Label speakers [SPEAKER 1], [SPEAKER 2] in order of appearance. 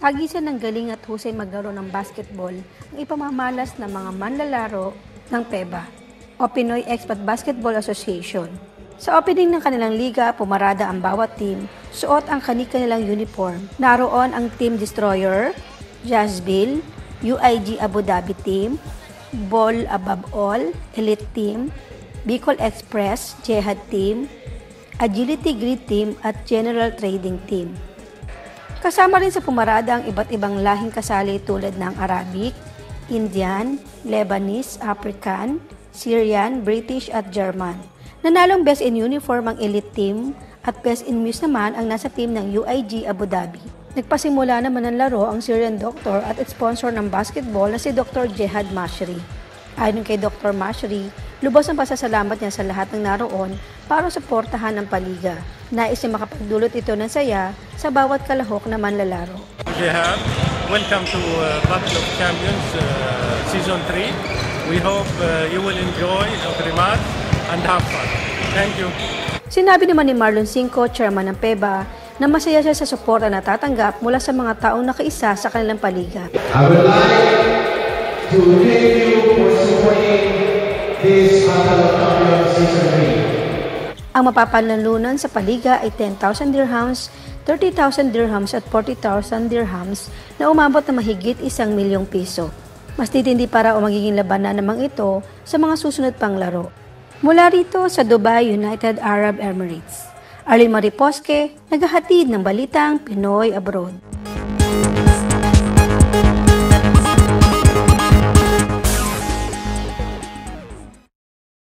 [SPEAKER 1] Tagisan ng galing at husay maglaro ng basketball ang ipamamalas ng mga manlalaro ng PEBA o Pinoy Expat Basketball Association. Sa opening ng kanilang liga, pumarada ang bawat team, suot ang kanilang uniform. Naroon ang Team Destroyer, Jazzville, UIG Abu Dhabi Team, Ball Above All, Elite Team, Bicol Express, Jehad Team, Agility Grid Team at General Trading Team. Kasama rin sa pumarada ang iba't ibang lahing kasali tulad ng Arabic, Indian, Lebanese, African, Syrian, British at German. Nanalong Best in Uniform ang Elite Team at Best in Muse naman ang nasa team ng UIG Abu Dhabi. Nagpasimula naman ng laro ang Syrian doctor at sponsor ng basketball na si Dr. Jehad Mashri. Ayon kay Dr. Mashri, lubos ang pasasalamat niya sa lahat ng naroon para suportahan ang paliga. Nais niya makapagdulot ito ng saya sa bawat kalahok na manlalaro.
[SPEAKER 2] Jehad, welcome to Battle of Champions Season 3. We hope you will enjoy every match and have fun. Thank you.
[SPEAKER 1] Sinabi naman ni Marlon Cinco, chairman ng PEBA, na masaya siya sa suporta na tatanggap mula sa mga taong nakaisa sa kanilang paliga.
[SPEAKER 3] I would like to thank you for supporting this Battle of Champions Season 3.
[SPEAKER 1] Ang mapapanalunan sa paliga ay 10,000 dirhams, 30,000 dirhams at 40,000 dirhams na umabot na mahigit 1 milyong piso. Mas titindi para o magiging labanan namang ito sa mga susunod pang laro. Mula rito sa Dubai, United Arab Emirates, Arlene Mariposque, naghahatid ng balitang Pinoy Abroad.